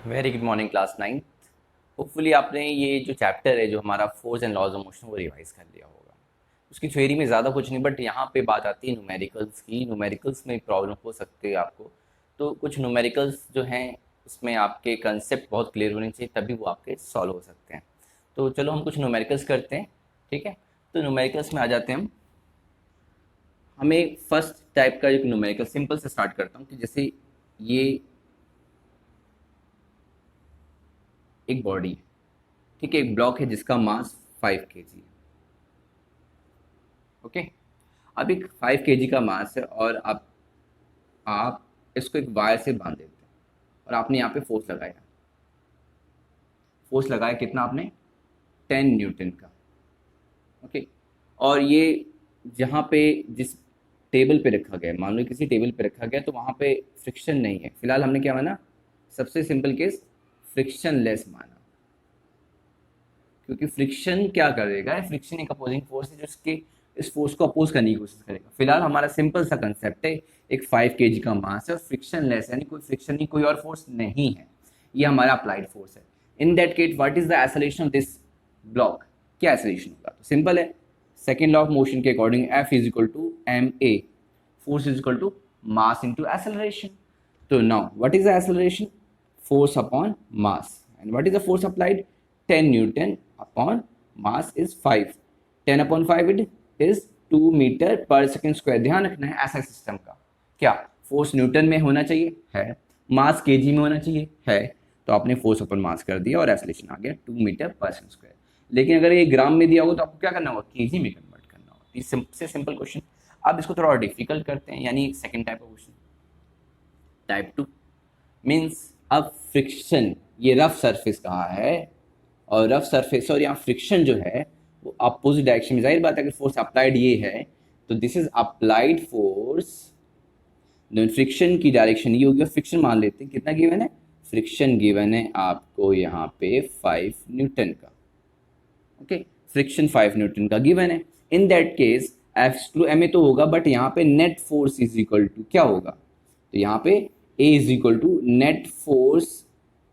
Very good morning class 9th। Hopefully आपने ये जो चैप्टर है जो हमारा force and laws of motion वो रिवाइज कर लिया होगा। उसकी थ्योरी में ज़्यादा कुछ नहीं, बट यहाँ पे बात आती है न्यूमेरिकल्स की। न्यूमेरिकल्स में प्रॉब्लम हो सकती है आपको, तो कुछ न्यूमेरिकल्स जो हैं उसमें आपके कंसेप्ट बहुत क्लियर होने चाहिए, तभी वो आपके सॉल्व हो सकते हैं। तो चलो हम कुछ न्यूमेरिकल्स करते हैं, ठीक है। तो न्यूमेरिकल्स में आ जाते हैं हम। हमें फर्स्ट टाइप का एक न्यूमेरिकल सिंपल से स्टार्ट करता हूँ कि जैसे ये एक बॉडी है, ठीक है, एक ब्लॉक है जिसका मास 5 kg है। ओके। अब एक 5 kg का मास है और आप इसको एक वायर से बांध देते हैं और आपने यहाँ पे फोर्स लगाया। फोर्स लगाया कितना आपने? 10 न्यूटन का। ओके। और ये जहाँ पे जिस टेबल पे रखा गया है, मान लो किसी टेबल पे रखा गया तो वहाँ पे फ्रिक्शन नहीं है। फिलहाल हमने क्या माना? सबसे सिंपल केस फ्रिक्शन लेस माना, क्योंकि फ्रिक्शन क्या करेगा, फ्रिक्शन एक अपोजिंग फोर्स है जो इसके इस फोर्स को अपोज करने की कोशिश करेगा। फिलहाल हमारा सिंपल सा कंसेप्ट है, एक 5 kg का मास है और फ्रिक्शन लेस यानी कोई फ्रिक्शन नहीं, कोई और फोर्स नहीं है, ये हमारा अप्लाइड फोर्स है। In that case what is the acceleration of this block? क्या एक्सेलरेशन होगा? तो सिंपल है, सेकेंड लॉ ऑफ मोशन के according F is equal to M A, force is equal to mass into acceleration. तो now what is the acceleration? Force upon mass. And what is the force applied? 10 Newton upon mass is 5. 10 upon 5 it is 2 metre पर second square. ध्यान रखना है ऐसा system का, क्या force Newton में होना चाहिए? है। मास केजी में होना चाहिए? है। तो आपने फोर्स अपन मास कर दिया और एक्सेलरेशन आ गया 2 मीटर पर सेकेंड स्क्वायर। लेकिन अगर ये ग्राम में दिया होगा तो आपको क्या करना होगा? केजी में कन्वर्ट करना होगा। ये सबसे सिंपल क्वेश्चन। अब इसको थोड़ा डिफिकल्ट करते हैं, यानी सेकेंड टाइप का क्वेश्चन, टाइप 2 मीन्स अब फ्रिक्शन, ये रफ सरफेस कहा है और रफ सरफेस और यहाँ फ्रिक्शन जो है वो अपोजिट डायरेक्शन में। जाहिर बात है अगर फोर्स अप्लाइड ये है तो this is applied force, friction की डायरेक्शन ये होगी। फ्रिक्शन मान लेते हैं कितना गिवन है? फ्रिक्शन गिवन है आपको यहाँ पे 5 न्यूटन का। ओके, फ्रिक्शन 5 न्यूटन का गिवन है। In that case F to M A तो होगा, बट यहाँ पे net force is equal to क्या होगा? तो यहाँ पे A is equal to net force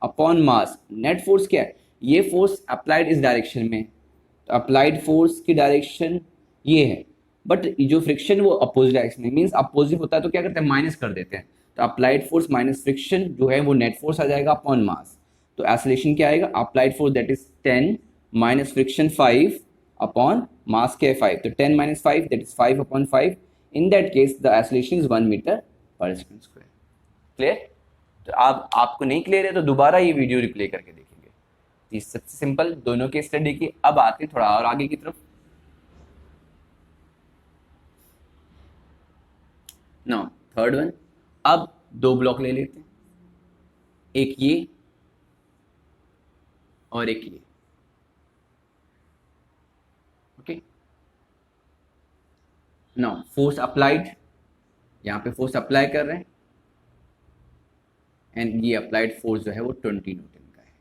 upon mass. Net force क्या है? ये फोर्स अप्लाइड इस डायरेक्शन में, तो अप्लाइड फोर्स की डायरेक्शन ये है, बट जो फ्रिक्शन वो अपोजिट डायरेक्शन में, मीन्स अपोजिट होता है तो क्या करते हैं? माइनस कर देते हैं। तो अप्लाइड फोर्स माइनस फ्रिक्शन जो है वो नेट फोर्स आ जाएगा अपॉन मास। तो एक्सेलरेशन क्या आएगा? Applied force that is 10 minus friction 5 upon mass के 5। तो 10 minus 5 that is 5 upon 5। In that case the acceleration is 1 metre पर सेकंड स्क्वायर। क्लियर? तो आप आपको नहीं क्लियर है तो दोबारा ये वीडियो रिप्ले करके देखेंगे। ये सबसे सिंपल दोनों के स्टडी की। अब आते हैं थोड़ा और आगे की तरफ। नाउ थर्ड वन, अब दो ब्लॉक ले लेते हैं, एक ये और एक ये। ओके, नाउ फोर्स अप्लाइड, यहाँ पे फोर्स अप्लाई कर रहे हैं एंड ये अप्लाइड फोर्स जो है वो 20 न्यूटन का है।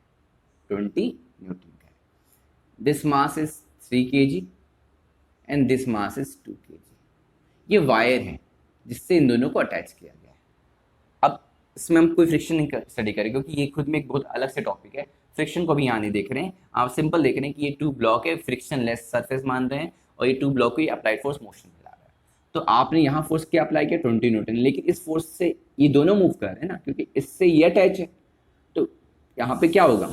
20 न्यूटन का है। This mass is 3 kg and this mass is 2 kg। ये वायर है जिससे इन दोनों को अटैच किया गया है। अब इसमें हम कोई फ्रिक्शन नहीं स्टडी करेंगे क्योंकि ये खुद में एक बहुत अलग से टॉपिक है। फ्रिक्शन को भी यहाँ नहीं देख रहे हैं, आप सिंपल देख रहे हैं कि ये टू ब्लॉक है, फ्रिक्शन लेस सरफेस मान रहे हैं और ये टू ब्लॉक को ये अप्लाइड फोर्स मोशन में ला रहा है। तो आपने यहाँ फोर्स क्या अप्लाई किया? 20 न्यूटन। लेकिन इस फोर्स से ये दोनों मूव कर रहे हैं ना, क्योंकि इससे ये अटैच है। तो यहाँ पे क्या होगा?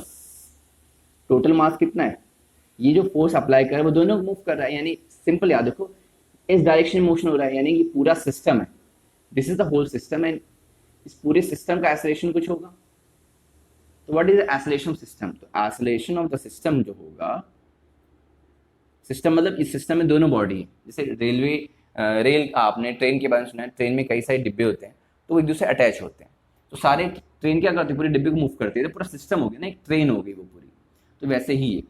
टोटल मास कितना है? ये जो फोर्स अप्लाई कर रहा है वो दोनों मूव कर रहा है, यानी सिंपल याद रखो इस डायरेक्शन में मोशन हो रहा है, यानी ये पूरा सिस्टम है। This is the whole system and इस पूरे सिस्टम का एक्सेलरेशन कुछ होगा। तो what is the acceleration of system? तो एक्सेलरेशन ऑफ द सिस्टम जो होगा, सिस्टम मतलब इस सिस्टम में दोनों बॉडी है। जैसे रेलवे रेल, आपने ट्रेन के बारे में सुना है, ट्रेन में कई सारे डिब्बे होते हैं तो वो एक दूसरे अटैच होते हैं। तो सारे ट्रेन क्या करते हैं? पूरे डिब्बे को मूव करते हैं, तो पूरा सिस्टम हो गया ना, एक ट्रेन हो गई वो पूरी। तो वैसे ही ये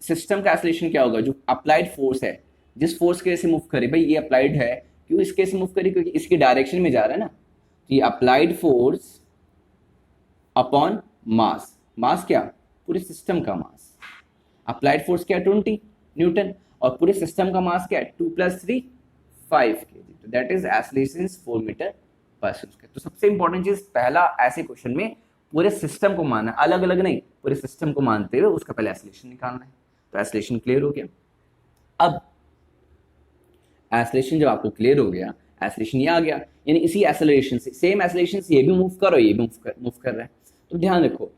सिस्टम का एक्सेलरेशन क्या होगा? जो अप्लाइड फोर्स है, जिस फोर्स के से मूव करे, भाई ये अप्लाइड है, क्यों इसके से मूव करी? क्योंकि इसकी डायरेक्शन में जा रहा है ना। तो ये अप्लाइड फोर्स अपॉन मास। मास क्या? पूरे सिस्टम का मास। अप्लाइड फोर्स क्या? 20 न्यूटन। और पूरे सिस्टम का मास क्या है? 2 + 3 5 kg। That is acceleration 4 metre पर सेकंड स्क्वायर। तो सबसे इंपॉर्टेंट चीज पहला ऐसे क्वेश्चन में पूरे सिस्टम को मानना है, अलग अलग नहीं, पूरे सिस्टम को मानते हुए उसका पहले एसोलेशन निकालना है। तो एसोलेशन क्लियर हो गया। अब एसोलेशन जब आपको क्लियर हो गया, एसोलेशन ये आ गया, यानी इसी एसोलेशन से, सेम एसोलेशन से ये भी मूव करो, ये भी मूव कर रहा है। तो ध्यान रखो,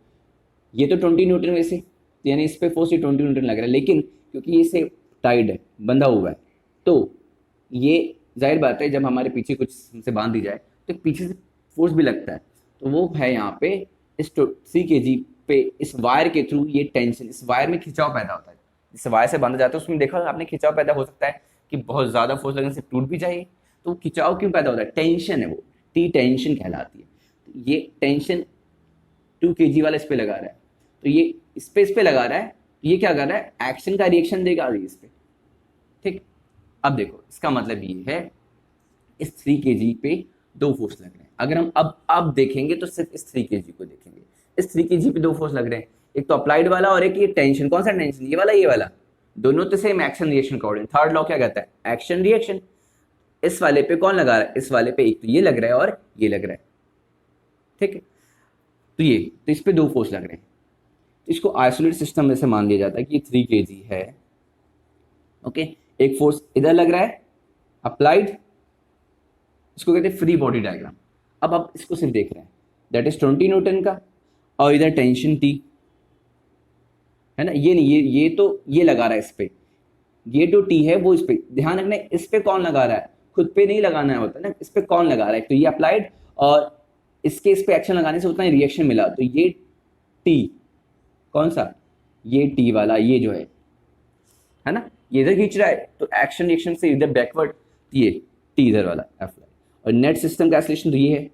ये तो 20 न्यूटन में से, यानी इस पे फोर्स 20 न्यूटन लग रहा है, लेकिन क्योंकि ये से टाइड है, बंधा हुआ है, तो ये जाहिर बात है जब हमारे पीछे कुछ हमसे बांध दी जाए तो पीछे से फोर्स भी लगता है। तो वो है यहाँ पे इस 3 kg पे इस वायर के थ्रू ये टेंशन, इस वायर में खिंचाव पैदा होता है। जिस वायर से बांधा जाता है उसमें देखा आपने, खिंचाव पैदा हो सकता है कि बहुत ज़्यादा फोर्स लगने से टूट भी जाए। तो खिंचाव क्यों पैदा होता है? टेंशन है, वो टी टेंशन कहलाती है। तो ये टेंशन 2 kg वाला इस पे लगा रहा है, तो ये इस पे लगा रहा है, ये क्या कर रहा है, एक्शन का रिएक्शन देगा अभी इस पे। ठीक, अब देखो इसका मतलब ये है इस 3 kg पे 2 फोर्स लग रहे हैं। अगर हम अब देखेंगे तो सिर्फ इस 3 kg को देखेंगे, इस 3 kg पे 2 फोर्स लग रहे हैं, एक तो अप्लाइड वाला और एक ये टेंशन। कौन सा टेंशन? ये वाला दोनों तो same action reaction coordinate. Third law क्या कहता है? Action reaction. इस वाले पे कौन लगा रहा है? इस वाले पे एक तो ये लग रहा है और ये लग रहा है। ठीक है, तो इस पे 2 फोर्स लग रहे हैं। तो इसको आइसोलेट सिस्टम में से मान लिया जाता है कि ये 3 kg है। ओके, एक फोर्स इधर लग रहा है अप्लाइड, इसको कहते हैं फ्री बॉडी डायग्राम। अब आप इसको सिर्फ देख रहे हैं, दैट इज 20 न्यूटन का, और इधर टेंशन टी है ना। ये नहीं, ये तो ये लगा रहा है इस पे, ये जो टी है वो इस पे। ध्यान रखना इस पे कौन लगा रहा है, खुद पे नहीं लगाना होता ना, इस पे कौन लगा रहा है। तो ये अप्लाइड और इसके इस पे एक्शन लगाने से उतना ही रिएक्शन मिला। तो ये टी कौन सा, ये टी वाला, ये जो है ना, ये इधर खींच रहा है, तो एक्शन रिएक्शन से इधर बैकवर्ड, ये टी इधर वाला अप्लाई। और नेट सिस्टम का एक्सेलरेशन तो ये है,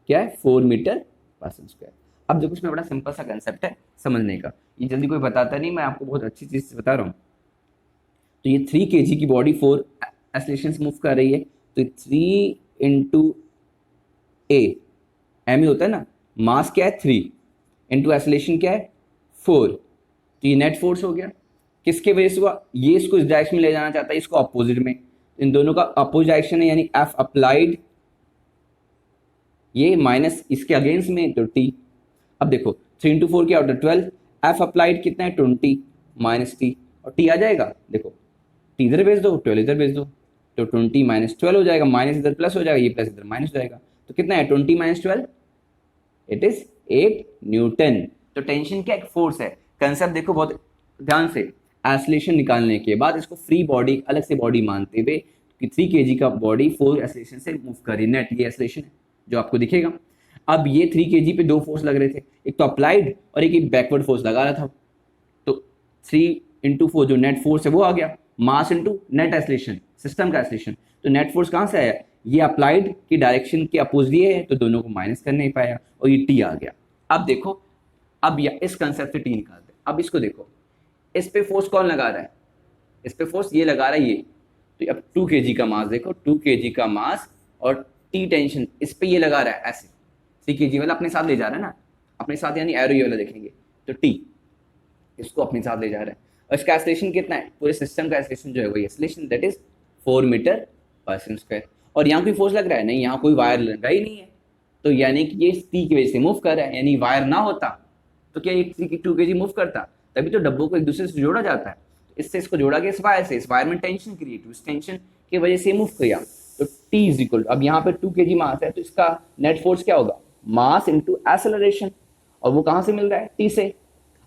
क्या है, 4 मीटर पर सेकंड। अब देखो इसमें बड़ा सिंपल सा कंसेप्ट है समझने का, ये जल्दी कोई बताता नहीं, मैं आपको बहुत अच्छी चीज से बता रहा हूँ। तो ये 3 kg की बॉडी 4 एक्सेलरेशन से मूव कर रही है, तो 3 इंटू ए, एम ही होता है ना, मास क्या है 3 इंटू एक्सेलरेशन क्या है 4, तो ये नेट फोर्स हो गया। किसके वजह से हुआ? ये इसको इस डायरेक्शन में ले जाना चाहता है, इसको अपोजिट में, इन दोनों का अपोजिट डायरेक्शन है, यानी एफ अप्लाइड, ये माइनस इसके अगेंस्ट में, तो टी। अब देखो 3 इंटू 4 क्या होता है 12, एफ अप्लाइड कितना है 20 माइनस टी, और टी आ जाएगा, देखो टी इधर भेज दो, 12 इधर भेज दो, तो 20 माइनस 12 हो जाएगा, माइनस इधर प्लस हो जाएगा, ये प्लस इधर माइनस हो जाएगा, तो कितना है 20 माइनस 12, इट इज 8 न्यूटन। तो टेंशन क्या, एक फोर्स है। कंसेप्ट देखो बहुत ध्यान से, एक्सेलरेशन निकालने के बाद इसको फ्री बॉडी, अलग से बॉडी मानते हुए कि 3 kg का बॉडी 4 एक्सेलरेशन से मूव कर रही, नेट ये एक्सेलरेशन है जो आपको दिखेगा। अब ये 3 kg पे 2 फोर्स लग रहे थे, एक तो अप्लाइड और एक बैकवर्ड फोर्स लगा रहा था। तो 3 इंटू 4 जो नेट फोर्स है वो आ गया, mass into net acceleration, system का एक्सेलरेशन। तो नेट फोर्स कहाँ से आया? ये अप्लाइड की डायरेक्शन के अपोजिट ये है, तो दोनों को माइनस कर नहीं पाया और ये टी आ गया। अब देखो, अब इस कंसेप्ट से टी निकालते हैं। अब इसको देखो, इस पे फोर्स कौन लगा रहा है? इस पे फोर्स ये लगा रहा है, ये। तो अब 2 kg का मास देखो, 2 kg का मास और टी टेंशन इस पे ये लगा रहा है ऐसे, 3 kg वाला अपने साथ ले जा रहा है ना, अपने साथ यानी एरो ये वाला देखेंगे, तो टी इसको अपने साथ ले जा रहा है। और इसका एक्सेलरेशन कितना है? पूरे सिस्टम का एक्सेलरेशन जो है वो एक्सेलरेशन दैट इज 4 मीटर पर सेकंड स्क्वायर। और यहाँ कोई फोर्स लग रहा है? नहीं, यहाँ कोई वायर लगा ही नहीं है, तो यानी कि ये टी की वजह से मूव कर रहा है। यानी वायर ना होता तो क्या ये 2 kg मूव करता? तभी तो डब्बों को एक दूसरे से जोड़ा जाता है। तो इससे इसको जोड़ा गया इस वायर से, इस वायर में टेंशन क्रिएट हुई, इस टेंशन की वजह से मूव किया। तो T इज इक्वल, अब यहाँ पे 2 kg मास है, तो इसका नेट फोर्स क्या होगा? मास इंटू एक्सेलरेशन, और वो कहाँ से मिल रहा है? T से।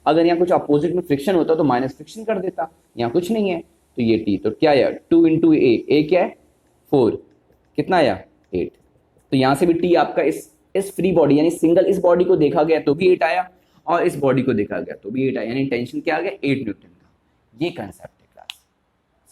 अगर यहाँ कुछ अपोजिट में फ्रिक्शन होता तो माइनस फ्रिक्शन कर देता, यहाँ कुछ नहीं है, तो ये T, तो क्या आया 2 इंटू ए क्या है 4, कितना आया 8। तो यहाँ से भी T आपका इस फ्री बॉडी यानी सिंगल इस बॉडी को देखा गया तो भी 8 आया, और इस बॉडी को देखा गया तो भी 8 आया, यानी टेंशन क्या आ गया 8 न्यूटन का। ये कंसेप्ट है क्लास,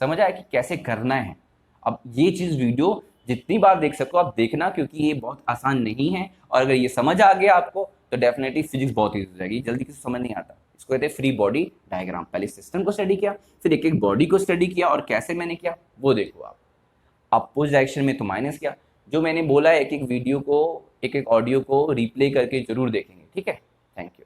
समझ आया कि कैसे करना है। अब ये चीज वीडियो जितनी बार देख सको आप देखना, क्योंकि ये बहुत आसान नहीं है, और अगर ये समझ आ गया आपको तो डेफिनेटली फिजिक्स बहुत ईजी हो जाएगी। जल्दी किसी समझ नहीं आता, इसको कहते हैं फ्री बॉडी डायग्राम। पहले सिस्टम को स्टडी किया, फिर एक एक बॉडी को स्टडी किया, और कैसे मैंने किया वो देखो आप। अपोजिट डायरेक्शन में तो माइनस किया, जो मैंने बोला है एक एक वीडियो को, एक एक ऑडियो को रिप्ले करके जरूर देखेंगे, ठीक है। Thank you.